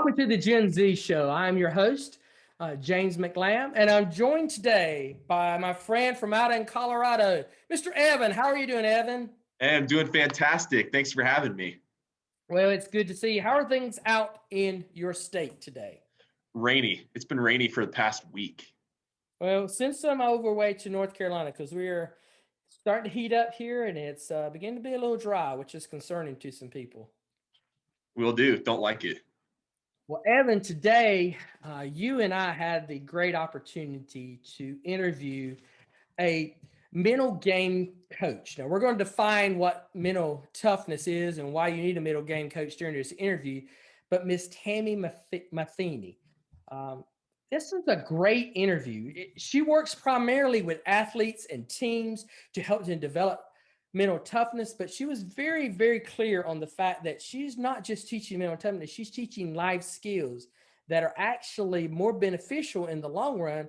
Welcome to the Gen Z Show. I'm your host, James McLamb, and I'm joined today by my friend from out in Colorado, Mr. Evan. How are you doing, Evan? Hey, I'm doing fantastic. Thanks for having me. Well, it's good to see you. How are things out in your state today? Rainy. It's been rainy for the past week. Well, send some overweight to North Carolina because we're starting to heat up here, and it's beginning to be a little dry, which is concerning to some people. Will do. Don't like it. Well, Evan, today you and I had the great opportunity to interview a mental game coach. Now, we're going to define what mental toughness is and why you need a mental game coach during this interview. But Miss Tami Matheny, this is a great interview. She works primarily with athletes and teams to help them develop mental toughness, but she was very, very clear on the fact that she's not just teaching mental toughness, she's teaching life skills that are actually more beneficial in the long run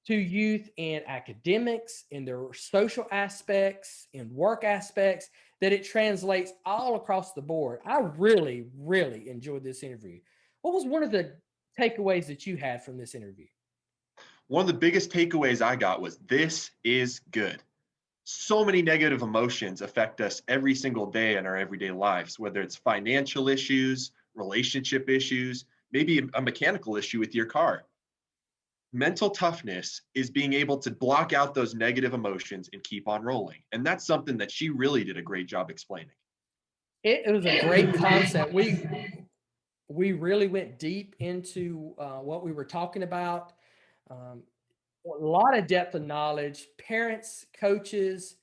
to youth in academics, in their social aspects, in work aspects, that it translates all across the board. I really, really enjoyed this interview. What was one of the takeaways that you had from this interview? One of the biggest takeaways I got was this is good. So many negative emotions affect us every single day in our everyday lives, whether it's financial issues, relationship issues, maybe a mechanical issue with your car. Mental toughness is being able to block out those negative emotions and keep on rolling. And that's something that she really did a great job explaining. It was a great concept. We really went deep into what we were talking about. A lot of depth of knowledge. Parents, coaches,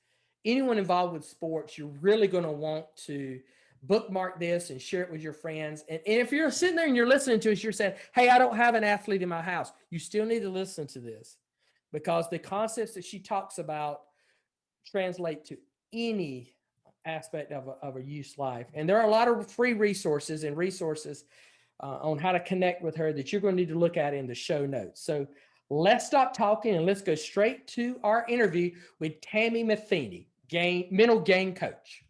anyone involved with sports, you're really going to want to bookmark this and share it with your friends. And if you're sitting there and you're listening to us, you're saying, hey, I don't have an athlete in my house. You still need to listen to this because the concepts that she talks about translate to any aspect of a youth's life. And there are a lot of free resources on how to connect with her that you're going to need to look at in the show notes. So let's stop talking and let's go straight to our interview with Tami Matheny, mental game coach.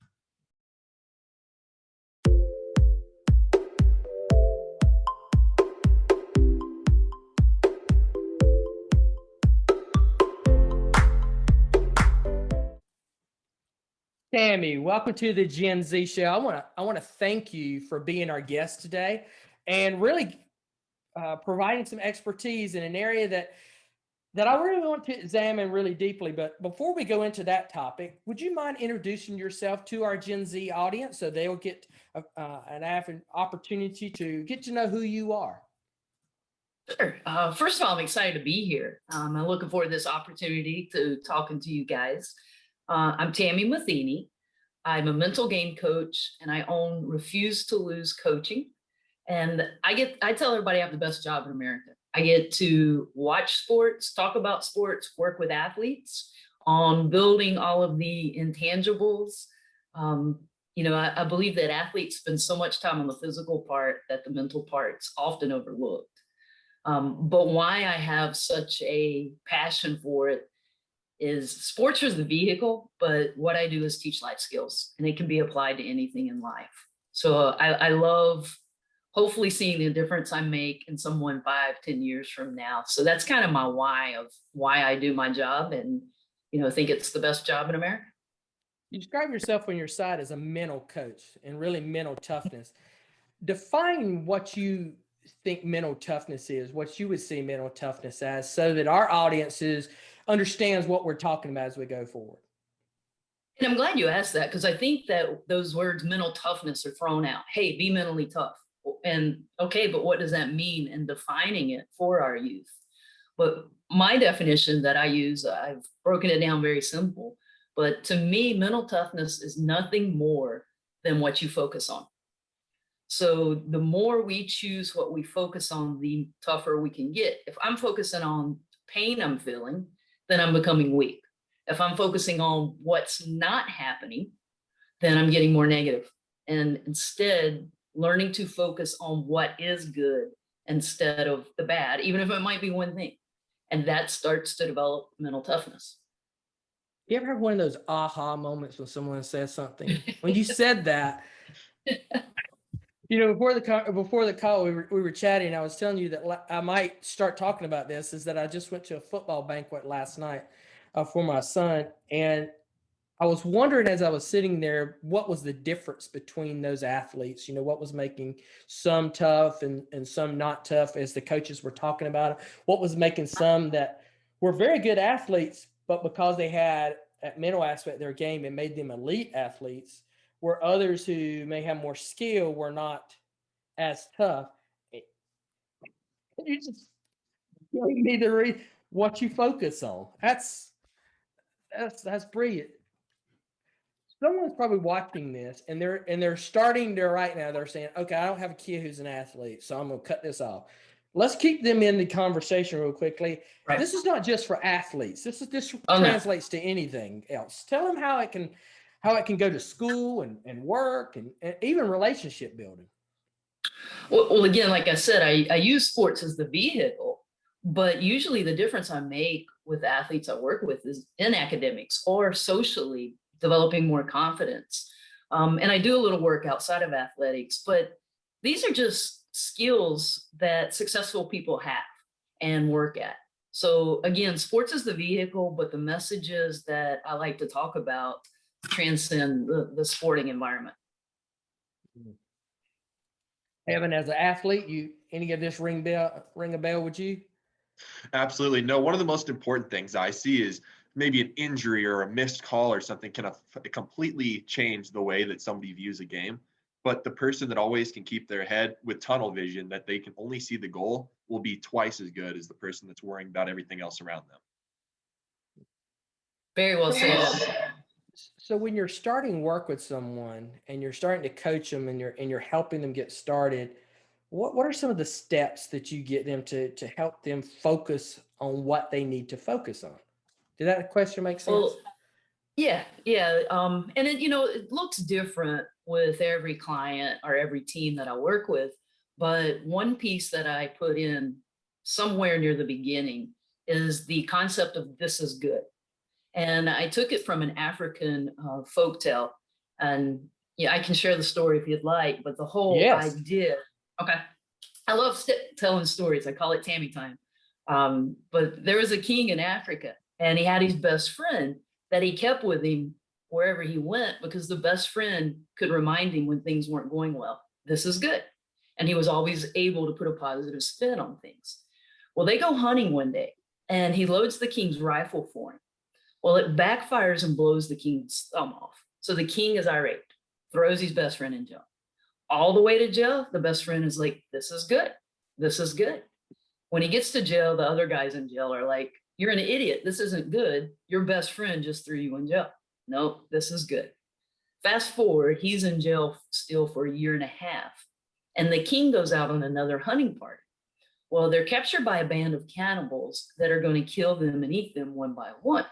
Tami, welcome to the Gen Z Show. I want to thank you for being our guest today and really providing some expertise in an area that I really want to examine really deeply. But before we go into that topic, would you mind introducing yourself to our Gen Z audience so they'll get an opportunity to get to know who you are? Sure. First of all, I'm excited to be here. I'm looking forward to this opportunity to talking to you guys. I'm Tami Matheny. I'm a mental game coach and I own Refuse to Lose Coaching. And I tell everybody I have the best job in America. I get to watch sports, talk about sports, work with athletes on building all of the intangibles. I believe that athletes spend so much time on the physical part that the mental part's often overlooked. But why I have such a passion for it is sports is the vehicle, but what I do is teach life skills and it can be applied to anything in life. So I love hopefully seeing the difference I make in someone 5-10 years from now. So that's kind of my why of why I do my job and, think it's the best job in America. You describe yourself on your side as a mental coach and really mental toughness. Define what you think mental toughness is, what you would see mental toughness as, so that our audiences understands what we're talking about as we go forward. And I'm glad you asked that because I think that those words mental toughness are thrown out. Hey, be mentally tough. And okay, but what does that mean in defining it for our youth? But my definition that I use, I've broken it down very simple. But to me, mental toughness is nothing more than what you focus on. So the more we choose what we focus on, the tougher we can get. If I'm focusing on pain I'm feeling, then I'm becoming weak. If I'm focusing on what's not happening, then I'm getting more negative. And instead, learning to focus on what is good instead of the bad, even if it might be one thing. And that starts to develop mental toughness. You ever have one of those aha moments when someone says something? When you said that, Before the call, we were chatting. I was telling you that I might start talking about this. Is that I just went to a football banquet last night for my son, and I was wondering as I was sitting there, what was the difference between those athletes? What was making some tough and some not tough as the coaches were talking about it? What was making some that were very good athletes, but because they had that mental aspect of their game, it made them elite athletes, where others who may have more skill were not as tough. You just gave me what you focus on. That's brilliant. Someone's probably watching this and they're starting there right now. They're saying, okay, I don't have a kid who's an athlete, so I'm gonna cut this off. Let's keep them in the conversation real quickly. Right. This is not just for athletes. This Oh, no. translates to anything else. Tell them how it can go to school and work and even relationship building. Well, again, like I said, I use sports as the vehicle, but usually the difference I make with athletes I work with is in academics or socially developing more confidence. And I do a little work outside of athletics, but these are just skills that successful people have and work at. So again, sports is the vehicle, but the messages that I like to talk about transcend the sporting environment. Evan, as an athlete, any of this ring a bell with you? Absolutely. No, one of the most important things I see is maybe an injury or a missed call or something can completely change the way that somebody views a game. But the person that always can keep their head with tunnel vision, that they can only see the goal, will be twice as good as the person that's worrying about everything else around them. Very well said. So when you're starting work with someone and you're starting to coach them and you're helping them get started, what are some of the steps that you get them to help them focus on what they need to focus on? Did that question make sense? Well, yeah. And it looks different with every client or every team that I work with. But one piece that I put in somewhere near the beginning is the concept of this is good. And I took it from an African folktale. And yeah, I can share the story if you'd like, but the whole idea. Okay. I love telling stories. I call it Tami time. But there was a king in Africa and he had his best friend that he kept with him wherever he went because the best friend could remind him when things weren't going well. This is good. And he was always able to put a positive spin on things. Well, they go hunting one day and he loads the king's rifle for him. Well, it backfires and blows the king's thumb off. So the king is irate, throws his best friend in jail. All the way to jail, the best friend is like, this is good. This is good. When he gets to jail, the other guys in jail are like, you're an idiot. This isn't good. Your best friend just threw you in jail. No, this is good. Fast forward, he's in jail still for 1.5 years. And the king goes out on another hunting party. Well, they're captured by a band of cannibals that are going to kill them and eat them one by one.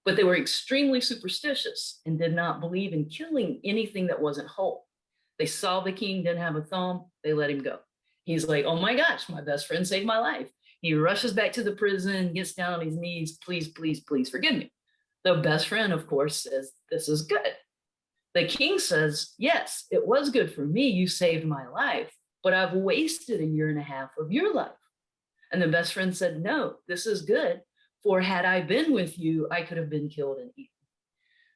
But they were extremely superstitious and did not believe in killing anything that wasn't whole. They saw the king didn't have a thumb. They let him go. He's like, oh my gosh, my best friend saved my life. He rushes back to the prison, gets down on his knees. Please, please, please forgive me. The best friend, of course, says, this is good. The king says, yes, it was good for me. You saved my life, but I've wasted 1.5 years of your life. And the best friend said, no, this is good. For had I been with you, I could have been killed and eaten.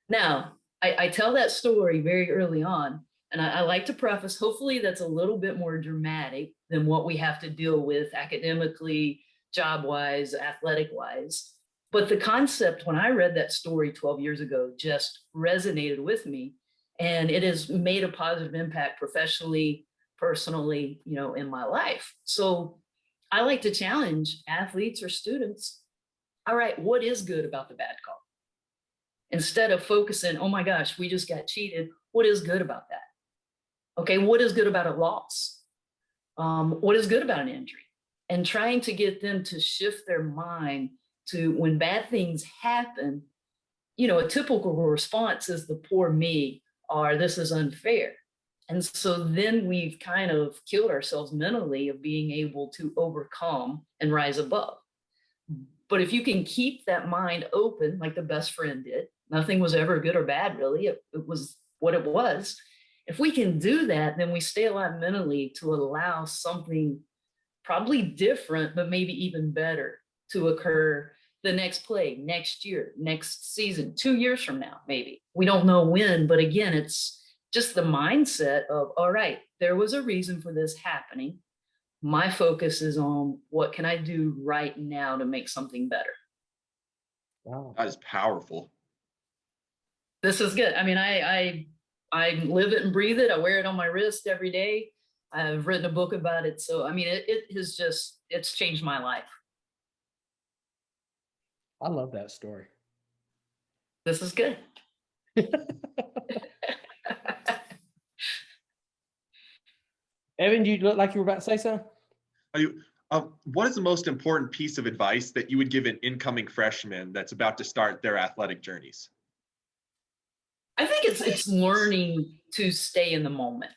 Now, I tell that story very early on, and I like to preface, hopefully that's a little bit more dramatic than what we have to deal with academically, job-wise, athletic-wise. But the concept, when I read that story 12 years ago, just resonated with me. And it has made a positive impact professionally, personally, in my life. So I like to challenge athletes or students. All right, what is good about the bad call? Instead of focusing, oh my gosh, we just got cheated. What is good about that? Okay, what is good about a loss? What is good about an injury? And trying to get them to shift their mind to when bad things happen, a typical response is the poor me or this is unfair. And so then we've kind of killed ourselves mentally of being able to overcome and rise above. But if you can keep that mind open, like the best friend did, nothing was ever good or bad, really. It was what it was. If we can do that, then we stay alive mentally to allow something probably different, but maybe even better to occur the next play, next year, next season, 2 years from now, maybe. We don't know when, but again, it's just the mindset of, all right, there was a reason for this happening. My focus is on what can I do right now to make something better. Wow. That is powerful. This is good. I mean, I live it and breathe it. I wear it on my wrist every day. I've written a book about it. So, I mean, it has just, it's changed my life. I love that story. This is good. Evan, you look like you were about to say something? What is the most important piece of advice that you would give an incoming freshman that's about to start their athletic journeys? I think it's learning to stay in the moment.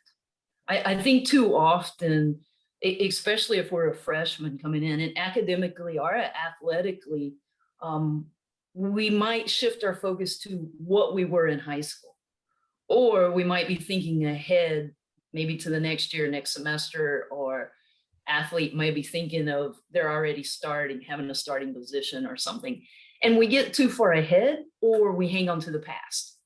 I think too often, especially if we're a freshman coming in and academically or athletically, we might shift our focus to what we were in high school, or we might be thinking ahead, maybe to the next year, next semester, or athlete might be thinking of they're already starting, having a starting position or something. And we get too far ahead, or we hang on to the past.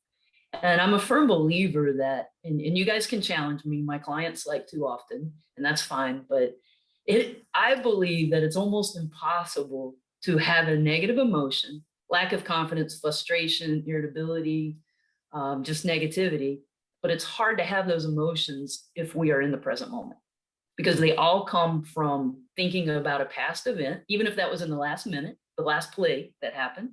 And I'm a firm believer that, and you guys can challenge me, my clients like too often, and that's fine, but I believe that it's almost impossible to have a negative emotion, lack of confidence, frustration, irritability, just negativity, but it's hard to have those emotions if we are in the present moment, because they all come from thinking about a past event, even if that was in the last minute, the last play that happened,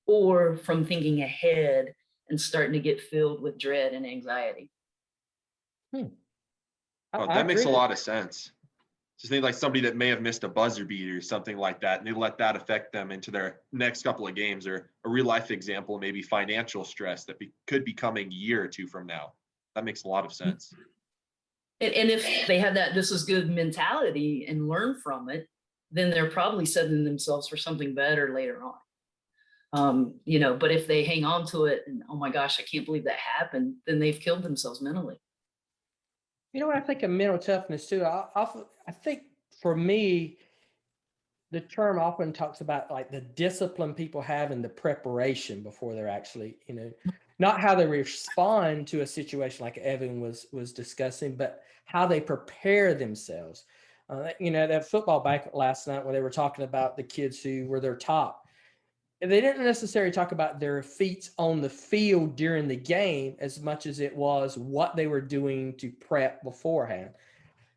or from thinking ahead and starting to get filled with dread and anxiety. Oh, that makes a lot of sense. Just think like somebody that may have missed a buzzer beat or something like that, and they let that affect them into their next couple of games, or a real life example, maybe financial stress that could be coming a year or two from now. That makes a lot of sense. And if they have that "this is good" mentality and learn from it, then they're probably setting themselves for something better later on. But if they hang on to it and, oh my gosh, I can't believe that happened, then they've killed themselves mentally. You know what I think of mental toughness too? I think for me, the term often talks about like the discipline people have in the preparation before they're actually, not how they respond to a situation like Evan was discussing, but how they prepare themselves. That football back last night when they were talking about the kids who were their top. They didn't necessarily talk about their feats on the field during the game as much as it was what they were doing to prep beforehand.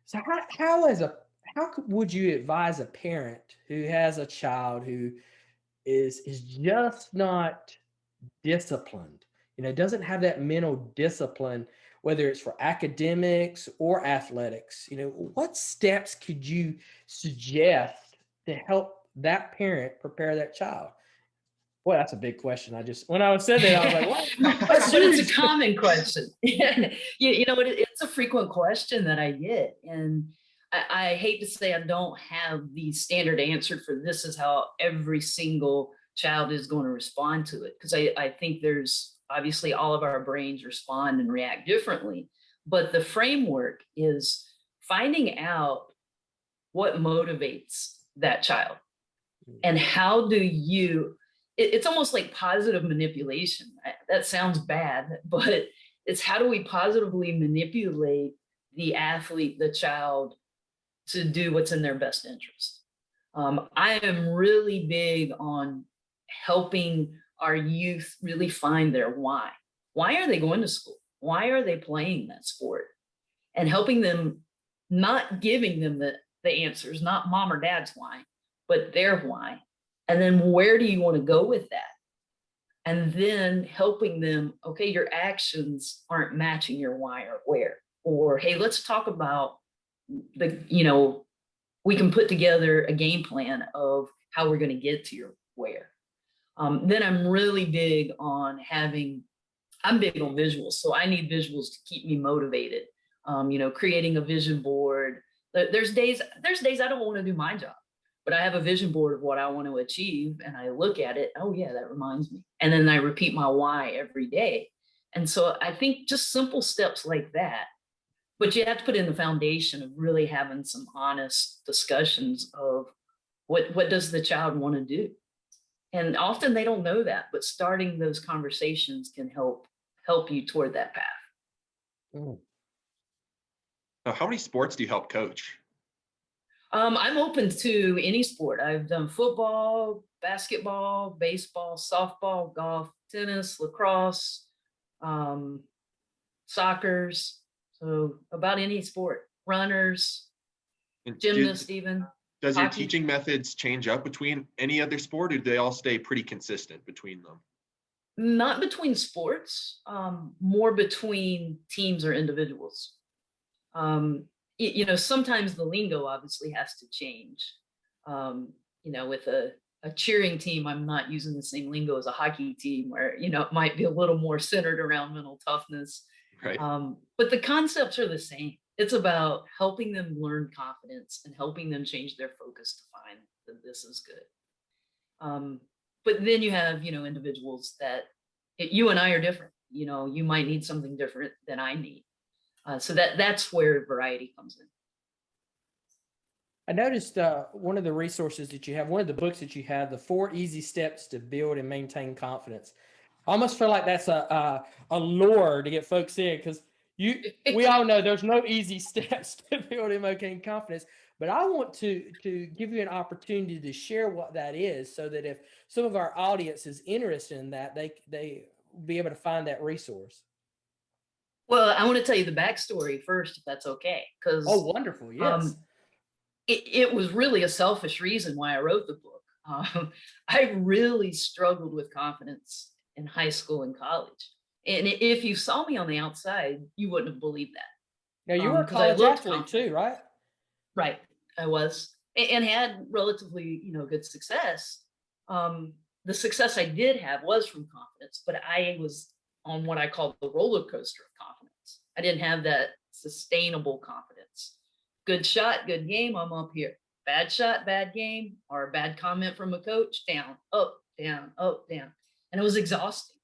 So how would you advise a parent who has a child who is just not disciplined, doesn't have that mental discipline, whether it's for academics or athletics? What steps could you suggest to help that parent prepare that child? Boy, that's a big question. When I said that, I was like, what? But it's a common question. It's a frequent question that I get. And I hate to say I don't have the standard answer for this is how every single child is going to respond to it. Because I think there's obviously all of our brains respond and react differently. But the framework is finding out what motivates that child. And how do you... It's almost like positive manipulation. That sounds bad, but it's how do we positively manipulate the athlete, the child, to do what's in their best interest. I am really big on helping our youth really find their why. Why are they going to school? Why are they playing that sport? And helping them, not giving them the answers, not mom or dad's why, but their why. And then where do you want to go with that? And then helping them, okay, your actions aren't matching your why or where. Or, hey, let's talk about we can put together a game plan of how we're going to get to your where. Then I'm really big on I'm big on visuals. So I need visuals to keep me motivated. Creating a vision board. There's days I don't want to do my job, but I have a vision board of what I want to achieve, and I look at it. Oh yeah, that reminds me. And then I repeat my why every day. And so I think just simple steps like that, but you have to put in the foundation of really having some honest discussions of what does the child want to do? And often they don't know that, but starting those conversations can help you toward that path. Mm. Now, how many sports do you help coach? I'm open to any sport. I've done football, basketball, baseball, softball, golf, tennis, lacrosse, um, soccer's, so about any sport, runners, And gymnasts, even does your hockey. teaching methods change up between any other sport, or do they all stay pretty consistent between them? Not between sports, more between teams or individuals. Sometimes the lingo obviously has to change. With a cheering team, I'm not using the same lingo as a hockey team where, it might be a little more centered around mental toughness. Right. But the concepts are the same. It's about helping them learn confidence and helping them change their focus to find that this is good. But then you have, individuals that you and I are different. You might need something different than I need. So that's where variety comes in. I noticed one of the resources that you have, one of the books that you have, the 4 Easy Steps to Build and Maintain Confidence. I almost feel like that's a lure to get folks in, because we all know there's no easy steps to build and maintain confidence. But I want to give you an opportunity to share what that is, so that if some of our audience is interested in that, they be able to find that resource. Well, I want to tell you the backstory first, if that's okay. Because wonderful, yes. It was really a selfish reason why I wrote the book. I really struggled with confidence in high school and college. And if you saw me on the outside, you wouldn't have believed that. Now, you were a college athlete too, right? Right, I was, and had relatively, good success. The success I did have was from confidence, but I was on what I call the roller coaster of confidence. I didn't have that sustainable confidence. Good shot, good game, I'm up here. Bad shot, bad game, or a bad comment from a coach, down, up, down, up, down. And it was exhausting.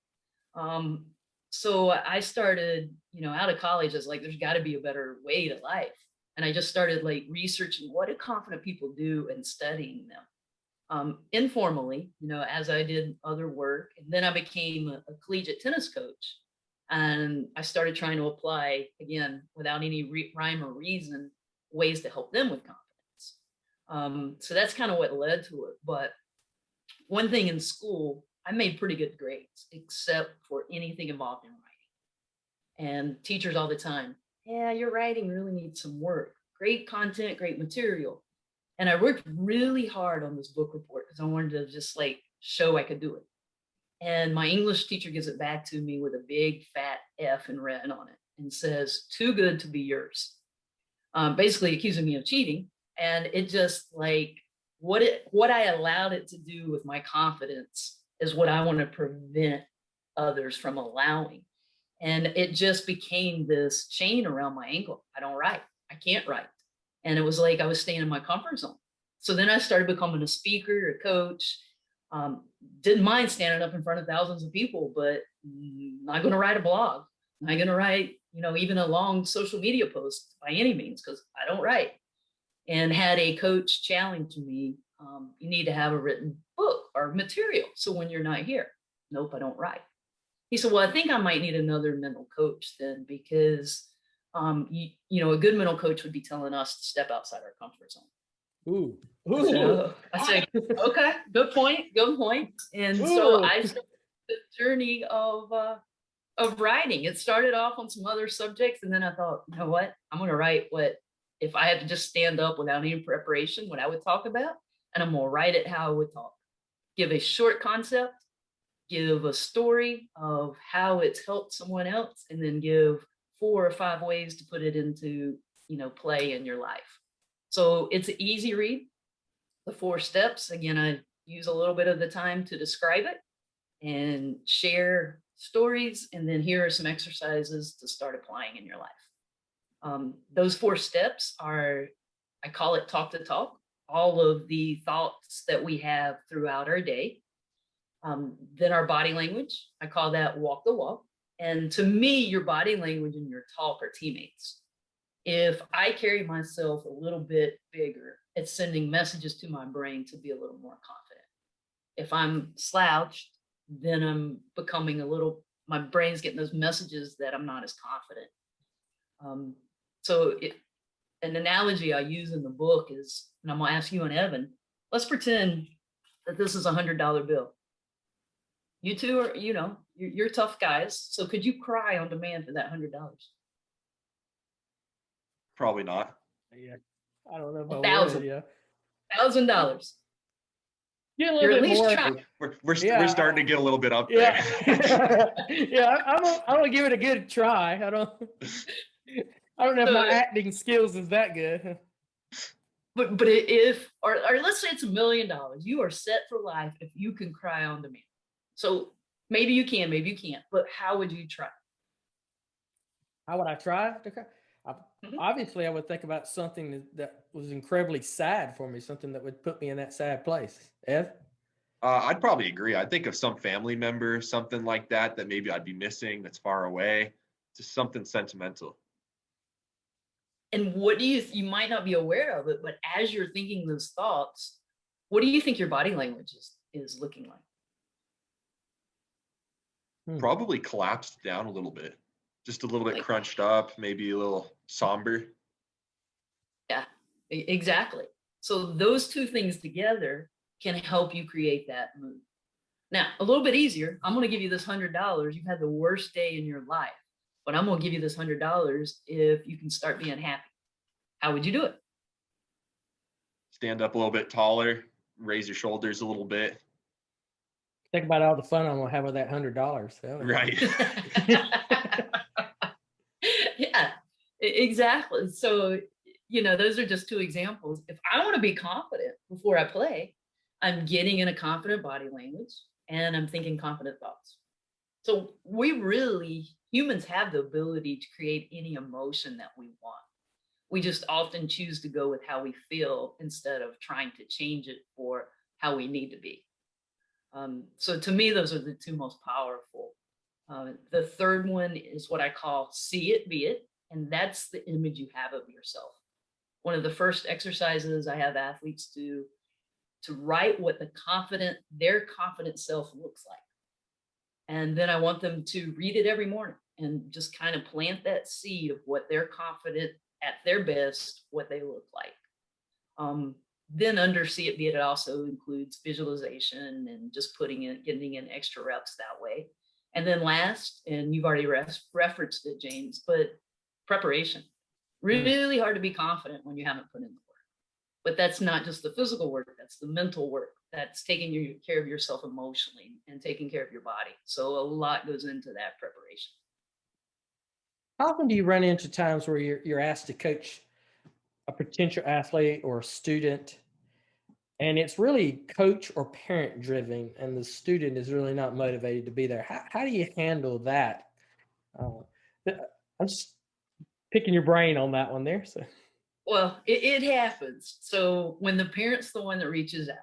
So I started, out of college, I was like, there's got to be a better way to life. And I just started researching what do confident people do and studying them informally, as I did other work. And then I became a collegiate tennis coach. And I started trying to apply, again, without any rhyme or reason, ways to help them with confidence. So that's kind of what led to it. But one thing in school, I made pretty good grades, except for anything involved in writing. And teachers all the time, yeah, your writing really needs some work. Great content, great material. And I worked really hard on this book report because I wanted to just show I could do it. And my English teacher gives it back to me with a big fat F in red on it and says, too good to be yours. Basically accusing me of cheating. And it just what I allowed it to do with my confidence is what I want to prevent others from allowing. And it just became this chain around my ankle. I don't write. I can't write. And it was like I was staying in my comfort zone. So then I started becoming a speaker, a coach. Didn't mind standing up in front of thousands of people, but not going to write a blog. Not going to write, even a long social media post by any means, because I don't write. And had a coach challenge me, you need to have a written book or material. So when you're not here, nope, I don't write. He said, well, I think I might need another mental coach then, because, a good mental coach would be telling us to step outside our comfort zone. Ooh. I said, okay, good point. And so I started the journey of writing. It started off on some other subjects, and then I thought, you know what? I'm going to write if I had to just stand up without any preparation, what I would talk about, and I'm going to write it how I would talk. Give a short concept, give a story of how it's helped someone else, and then give 4 or 5 ways to put it into, play in your life. So it's an easy read. The 4 steps, again, I use a little bit of the time to describe it and share stories. And then here are some exercises to start applying in your life. Those 4 steps are, I call it talk to talk, all of the thoughts that we have throughout our day. Then our body language, I call that walk the walk. And to me, your body language and your talk are teammates. If I carry myself a little bit bigger, it's sending messages to my brain to be a little more confident. If I'm slouched, then I'm becoming my brain's getting those messages that I'm not as confident. An analogy I use in the book is, and I'm gonna ask you and Evan, let's pretend that this is $100 bill. You two are, you're tough guys. So could you cry on demand for that $100? Probably not. Yeah. I don't know if I would. Yeah. $1,000. Get a You're little at bit least more. We're starting to get a little bit up Yeah. there. Yeah. I'm gonna give it a good try. I don't know if my acting skills is that good. But or let's say it's $1 million, you are set for life if you can cry on demand. So maybe you can, maybe you can't, but how would you try? How would I try to cry? Obviously, I would think about something that was incredibly sad for me, something that would put me in that sad place. Ev? I'd probably agree. I think of some family member, something like that maybe I'd be missing that's far away, just something sentimental. And what do you might not be aware of it, but as you're thinking those thoughts, what do you think your body language is looking like? Probably collapsed down a little bit, just a little bit crunched up, maybe a little somber. Yeah, exactly. So those two things together can help you create that mood. Now, a little bit easier. I'm going to give you this $100. You've had the worst day in your life, but I'm going to give you this $100 if you can start being happy. How would you do it? Stand up a little bit taller, raise your shoulders a little bit. Think about all the fun I'm gonna have with that $100. Right. Yeah, exactly. So, those are just two examples. If I want to be confident before I play, I'm getting in a confident body language and I'm thinking confident thoughts. So humans have the ability to create any emotion that we want. We just often choose to go with how we feel instead of trying to change it for how we need to be. So to me, those are the two most powerful. The third one is what I call see it, be it. And that's the image you have of yourself. One of the first exercises I have athletes do to write what their confident self looks like. And then I want them to read it every morning and just kind of plant that seed of what they're confident at their best, what they look like. Then under see it, be it also includes visualization and just getting in extra reps that way. And then last, and you've already referenced it, James, but preparation. Really hard to be confident when you haven't put in the work. But that's not just the physical work, that's the mental work. That's taking care of yourself emotionally and taking care of your body. So a lot goes into that preparation. How often do you run into times where you're asked to coach a potential athlete or a student, and it's really coach or parent driven, and the student is really not motivated to be there? How do you handle that? I'm just picking your brain on that one there. So, well, it happens. So when the parent's the one that reaches out,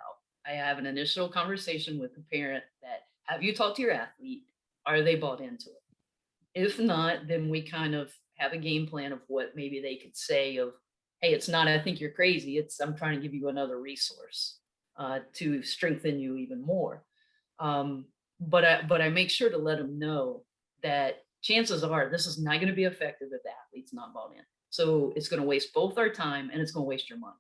I have an initial conversation with the parent that, have you talked to your athlete? Are they bought into it? If not, then we kind of have a game plan of what maybe they could say of, hey, it's not, I think you're crazy. I'm trying to give you another resource to strengthen you even more. But I make sure to let them know that chances are this is not going to be effective if the athlete's not bought in. So it's going to waste both our time and it's going to waste your money.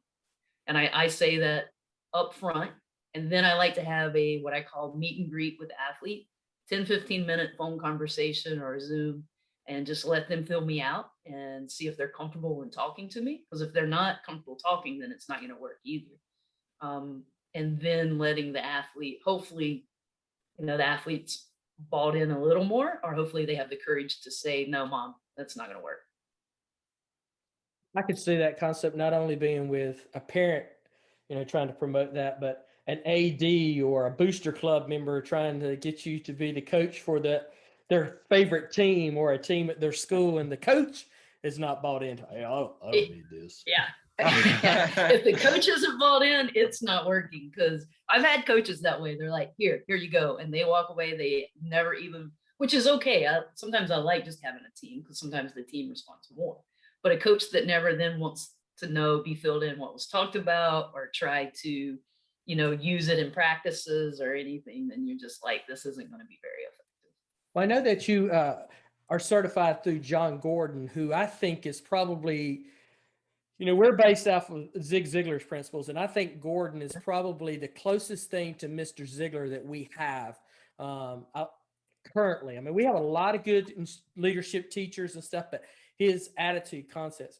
And I say that up front. And then I like to have what I call meet and greet with the athlete, 10, 15-minute phone conversation or Zoom, and just let them fill me out and see if they're comfortable when talking to me. Because if they're not comfortable talking, then it's not going to work either. And then letting the athlete, hopefully, the athlete's bought in a little more, or hopefully they have the courage to say, no, mom, that's not going to work. I could see that concept not only being with a parent, trying to promote that, but an AD or a booster club member trying to get you to be the coach for their favorite team or a team at their school, and the coach is not bought into. Hey, I don't need this. Yeah. If the coach isn't bought in, it's not working. Because I've had coaches that way. They're like, here you go, and they walk away. They never even which is okay. Sometimes I like just having a team because sometimes the team responds more. But a coach that never then wants to be filled in what was talked about or try to, use it in practices or anything, then you're just like, this isn't going to be very effective. Well, I know that you are certified through John Gordon, who I think is probably, we're based off of Zig Ziglar's principles, and I think Gordon is probably the closest thing to Mr. Ziglar that we have currently. I mean, we have a lot of good leadership teachers and stuff, but his attitude concepts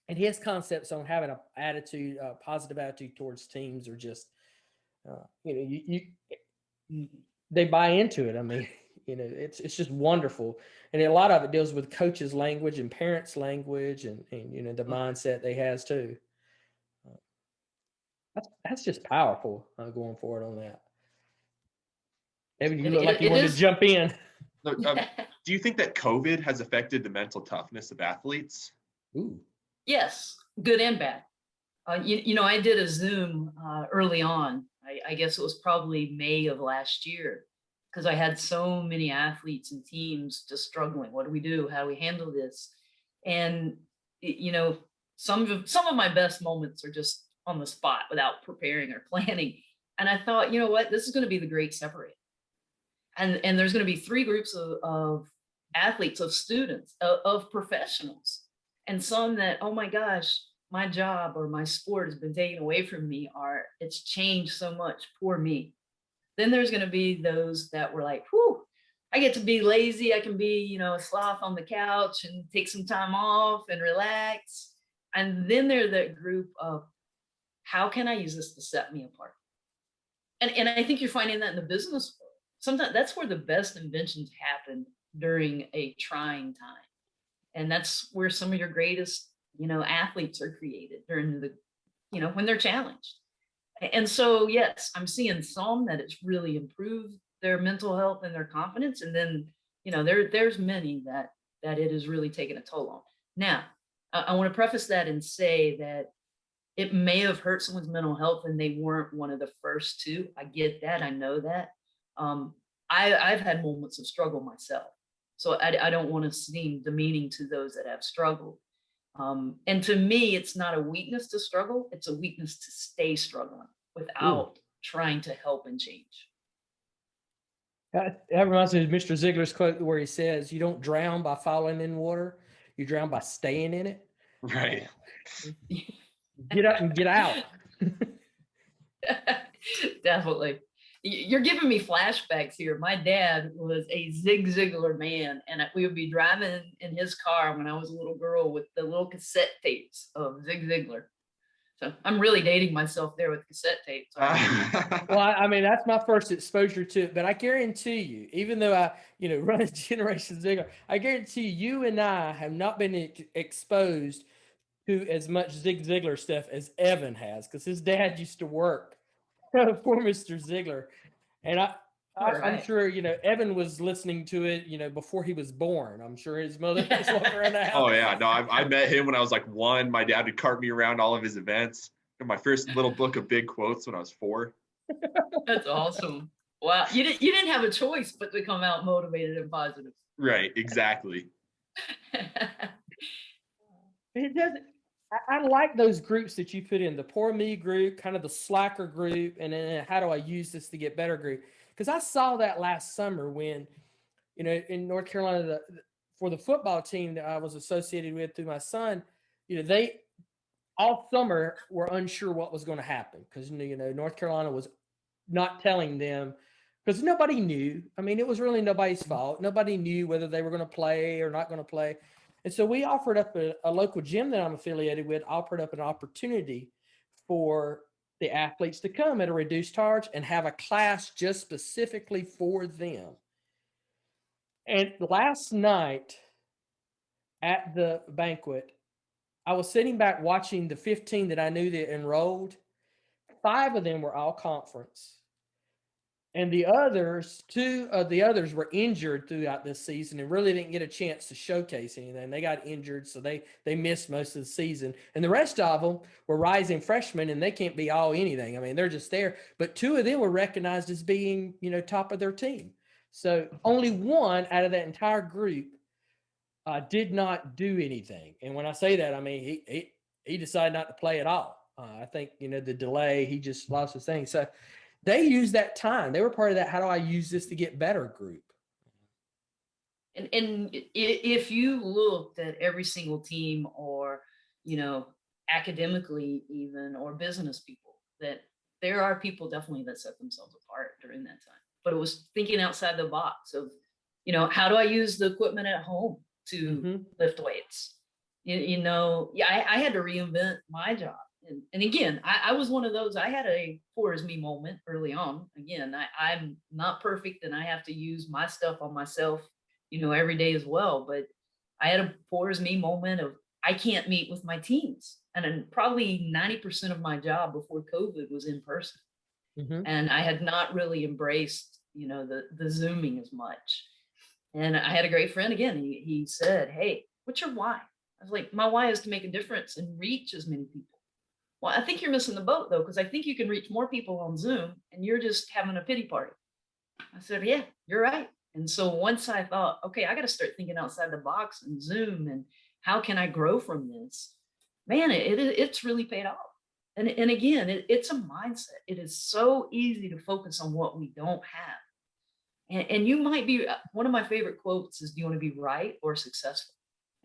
and his concepts on having an attitude, positive attitude towards teams are just, they buy into it. I mean, it's just wonderful. And a lot of it deals with coaches' language and parents' language and the mindset they has too. That's just powerful going forward on that. Evan, you look like you wanted to jump in. Do you think that COVID has affected the mental toughness of athletes? Ooh. Yes, good and bad. I did a Zoom early on. I guess it was probably May of last year, because I had so many athletes and teams just struggling. What do we do? How do we handle this? And some of my best moments are just on the spot without preparing or planning. And I thought, you know what, this is going to be the great separator. And there's going to be three groups of athletes, of students, of professionals, and some that, oh my gosh, my job or my sport has been taken away from me, or it's changed so much, poor me. Then there's going to be those that were like, whew, I get to be lazy. I can be, a sloth on the couch and take some time off and relax. And then there's that group of, how can I use this to set me apart? And I think you're finding that in the business world. Sometimes that's where the best inventions happen during a trying time. And that's where some of your greatest, athletes are created during the, when they're challenged. And so, yes, I'm seeing some that it's really improved their mental health and their confidence. And then, there's many that it has really taken a toll on. Now, I want to preface that and say that it may have hurt someone's mental health and they weren't one of the first to. I get that. I know that. I've had moments of struggle myself. So I don't want to seem demeaning to those that have struggled. And to me, it's not a weakness to struggle. It's a weakness to stay struggling without trying to help and change. That reminds me of Mr. Ziglar's quote where he says, you don't drown by falling in water. You drown by staying in it. Right. Get up and get out. Definitely. You're giving me flashbacks here. My dad was a Zig Ziglar man, and we would be driving in his car when I was a little girl with the little cassette tapes of Zig Ziglar. So I'm really dating myself there with cassette tapes. Well, I mean, that's my first exposure to it, but I guarantee you, even though I, run a Generation Ziglar, I guarantee you and I have not been exposed to as much Zig Ziglar stuff as Evan has, because his dad used to work for Mr. Ziglar. And I'm sure, Evan was listening to it, before he was born. I'm sure his mother was walking around the house. Oh, yeah. No, I met him when I was like 1. My dad would cart me around all of his events. And my first little book of big quotes when I was 4. That's awesome. Wow. You didn't have a choice but to come out motivated and positive. Right. Exactly. It doesn't. I like those groups that you put in, the poor me group, kind of the slacker group, and then how do I use this to get better group? Because I saw that last summer when, in North Carolina, for the football team that I was associated with through my son, they all summer were unsure what was going to happen because, North Carolina was not telling them because nobody knew. I mean, it was really nobody's fault. Nobody knew whether they were going to play or not going to play. And so we offered up a local gym that I'm affiliated with, offered up an opportunity for the athletes to come at a reduced charge and have a class just specifically for them. And last night at the banquet, I was sitting back watching the 15 that I knew that enrolled. 5 of them were all conference. And the others, 2 of the others were injured throughout this season and really didn't get a chance to showcase anything. They got injured, so they missed most of the season. And the rest of them were rising freshmen, and they can't be all anything. I mean, they're just there. But 2 of them were recognized as being, top of their team. So only one out of that entire group did not do anything. And when I say that, I mean, he decided not to play at all. I think, the delay, he just lost his thing. So they used that time. They were part of that. How do I use this to get better group? And if you looked at every single team, or, academically even, or business people, that there are people definitely that set themselves apart during that time. But it was thinking outside the box of, how do I use the equipment at home to lift weights? I had to reinvent my job. And again, I was one of those. I had a poor as me moment early on. Again, I'm not perfect, and I have to use my stuff on myself, every day as well. But I had a poor as me moment of, I can't meet with my teams. And then probably 90% of my job before COVID was in person. And I had not really embraced, the Zooming as much. And I had a great friend again. He said, "Hey, what's your why?" I was like, "My why is to make a difference and reach as many people." "Well, I think you're missing the boat, though, because I think you can reach more people on Zoom, and you're just having a pity party." I said, "Yeah, you're right." And so once I thought, okay, I got to start thinking outside the box and Zoom, and how can I grow from this? Man, it's really paid off. And again, it's a mindset. It is so easy to focus on what we don't have. And you might be, one of my favorite quotes is, "Do you want to be right or successful?"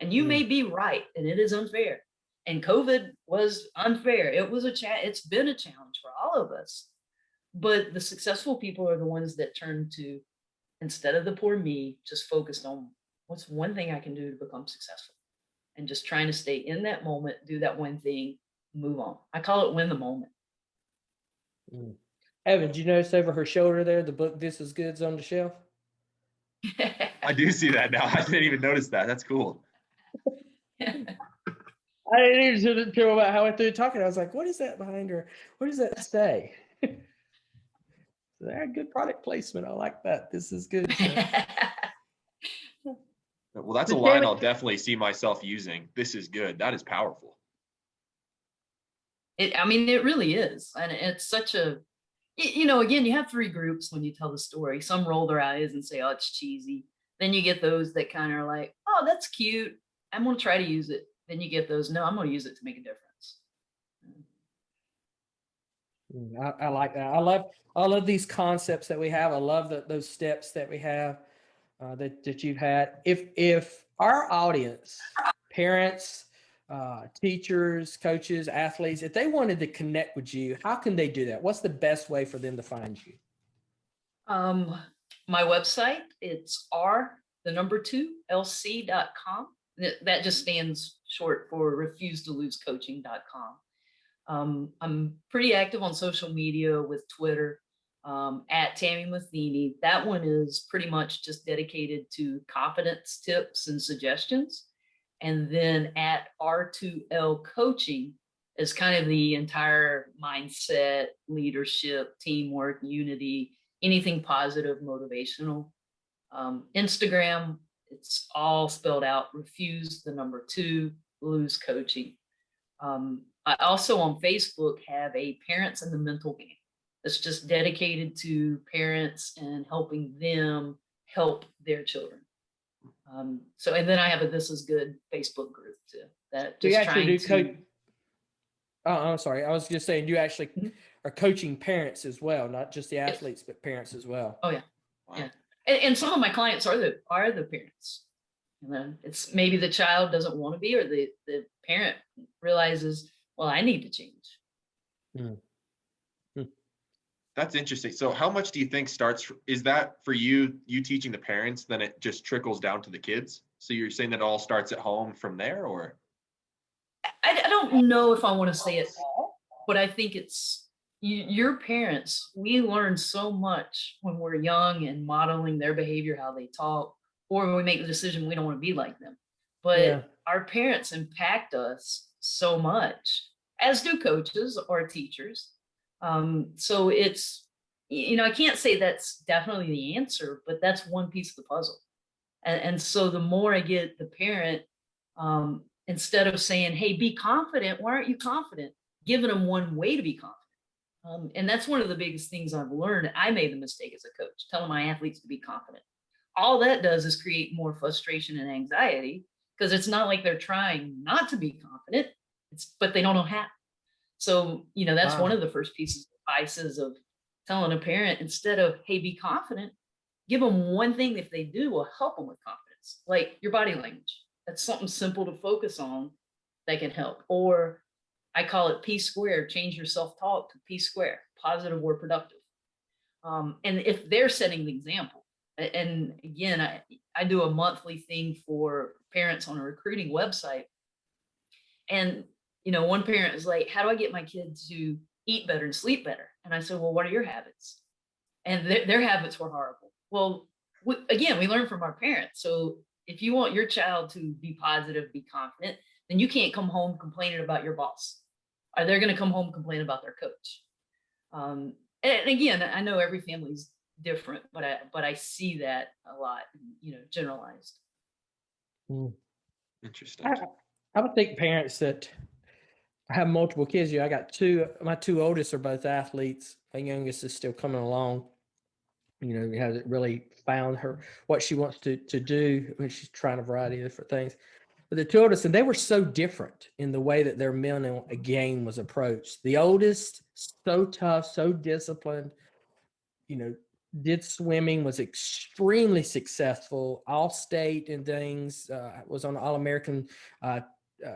And you may be right, and it is unfair. And COVID was unfair. It was it's been a challenge for all of us. But the successful people are the ones that turn to, instead of the poor me, just focused on what's one thing I can do to become successful, and just trying to stay in that moment, do that one thing, move on. I call it win the moment. Evan, did you notice over her shoulder there, the book "This Is Good's" on the shelf? I do see that now. I didn't even notice that. That's cool. I didn't even know about how I through talking. I was like, what is that behind her? What does that say? They're good product placement. I like that. This is good. Well, that's a line I'll definitely see myself using. This is good. That is powerful. It really is. And it's such a, again, you have three groups when you tell the story. Some roll their eyes and say, "Oh, it's cheesy." Then you get those that kind of are like, "Oh, that's cute. I'm going to try to use it." Then you get those, "No, I'm going to use it to make a difference." I like that. I love these concepts that we have. I love those steps that we have that you've had. If our audience, parents, teachers, coaches, athletes, if they wanted to connect with you, how can they do that? What's the best way for them to find you? My website, it's r2lc.com. That just stands short for refusetolosecoaching.com. I'm pretty active on social media with Twitter, at Tami Matheny. That one is pretty much just dedicated to confidence tips and suggestions. And then at R2L Coaching is kind of the entire mindset, leadership, teamwork, unity, anything positive, motivational. Instagram, it's all spelled out: refuse the number 2, lose coaching. I also on Facebook have a Parents in the Mental Game that's just dedicated to parents and helping them help their children. And then I have a This Is Good Facebook group too. That Do you just actually trying do to. Oh, I'm sorry. I was just saying, you actually are coaching parents as well, not just the athletes, but parents as well. Oh yeah, Wow. yeah. And some of my clients are the parents. And then it's maybe the child doesn't want to be, or the parent realizes, well, I need to change. That's interesting. So how much do you think is that for you teaching the parents, then it just trickles down to the kids? So you're saying that it all starts at home from there, or? I don't know if I want to say it all, but I think it's your parents. We learn so much when we're young and modeling their behavior, how they talk, or when we make the decision we don't want to be like them. But our parents impact us so much, as do coaches or teachers. So it's, I can't say that's definitely the answer, but that's one piece of the puzzle. And so the more I get the parent, instead of saying, "Hey, be confident," why aren't you confident? Giving them one way to be confident. And that's one of the biggest things I've learned. I made the mistake as a coach, telling my athletes to be confident. All that does is create more frustration and anxiety because it's not like they're trying not to be confident, but they don't know how. So, that's one Wow. of the first pieces of advice of telling a parent, instead of, hey, be confident, give them one thing if they do will help them with confidence, like your body language. That's something simple to focus on that can help. Or I call it P squared, change your self-talk to P squared, positive or productive. And if they're setting the example, and again, I do a monthly thing for parents on a recruiting website. And, one parent is like, how do I get my kids to eat better and sleep better? And I said, well, what are your habits? And their habits were horrible. Well, we learn from our parents. So if you want your child to be positive, be confident, then you can't come home complaining about your boss. Or they're going to come home complain about their coach. And again, I know every family's different, but I see that a lot, generalized. Interesting. I would think parents that have multiple kids. I got my two oldest are both athletes. My youngest is still coming along. Hasn't really found what she wants to do when she's trying a variety of different things. But the two oldest, and they were so different in the way that their mental game was approached. The oldest, so tough, so disciplined, did swimming, was extremely successful, all state and things, was on the All-American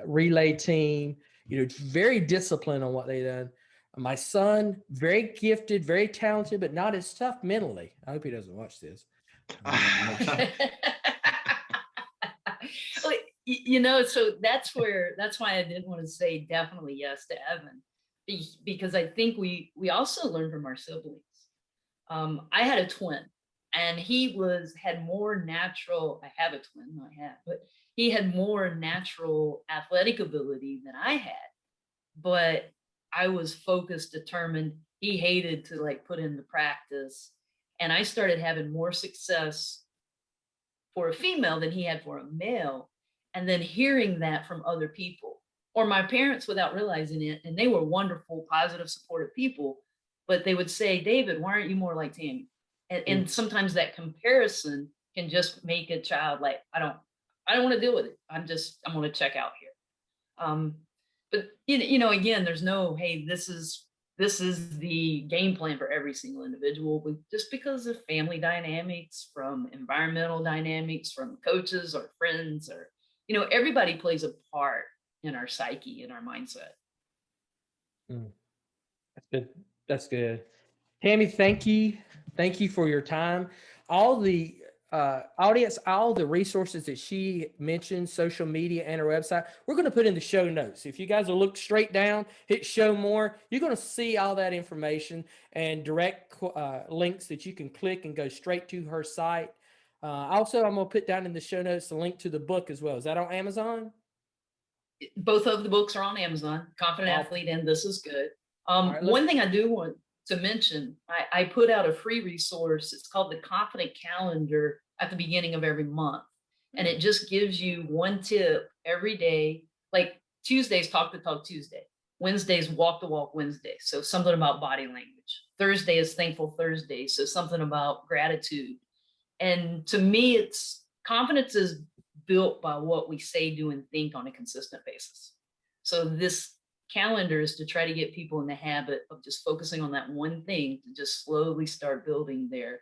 relay team, very disciplined on what they done. My son, very gifted, very talented, but not as tough mentally. I hope he doesn't watch this. So that's why I didn't want to say definitely yes to Evan, because I think we also learn from our siblings. I had a twin, and he had more natural. I have a twin, not have, but he had more natural athletic ability than I had. But I was focused, determined. He hated to put in the practice, and I started having more success for a female than he had for a male. And then hearing that from other people or my parents without realizing it, and they were wonderful, positive, supportive people, but they would say, David, why aren't you more like Tami? And sometimes that comparison can just make a child like, I don't want to deal with it. I'm going to check out here. But again, there's no, hey, this is the game plan for every single individual, but just because of family dynamics, from environmental dynamics, from coaches or friends, or everybody plays a part in our psyche, in our mindset. That's good. That's good. Tami, thank you for your time. All the audience, all the resources that she mentioned, social media and her website, we're going to put in the show notes. If you guys will look straight down, hit show more, you're going to see all that information and direct links that you can click and go straight to her site. Also, I'm going to put down in the show notes the link to the book as well. Is that on Amazon? Both of the books are on Amazon, Confident Athlete and This Is Good. Right, one thing I do want to mention, I put out a free resource. It's called the Confident Calendar at the beginning of every month. And it just gives you one tip every day. Like Tuesday's Talk the Talk Tuesday. Wednesday's Walk the Walk Wednesday. So something about body language. Thursday is Thankful Thursday. So something about gratitude. And to me, confidence is built by what we say, do, and think on a consistent basis. So this calendar is to try to get people in the habit of just focusing on that one thing to just slowly start building their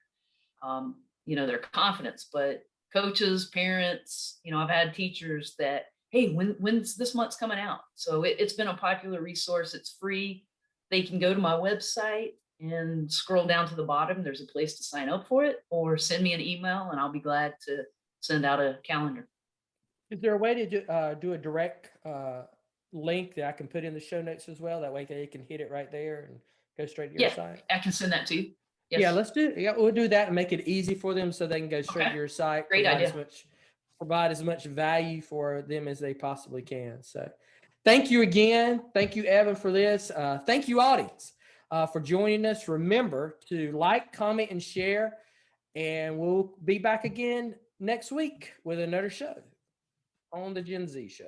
confidence. But coaches, parents, I've had teachers that, hey, when's this month's coming out? So it's been a popular resource. It's free. They can go to my website and scroll down to the bottom. There's a place to sign up for it, or send me an email and I'll be glad to send out a calendar. Is there a way to do a direct link that I can put in the show notes as well? That way they can hit it right there and go straight to your site. I can send that to you. Yes. Yeah, let's do it. Yeah, we'll do that and make it easy for them so they can go straight to your site. Great idea. Provide as much value for them as they possibly can. So thank you again. Thank you, Evan, for this. Thank you, audience, for joining us. Remember to like, comment, and share. And we'll be back again next week with another show on the Gen Z Show.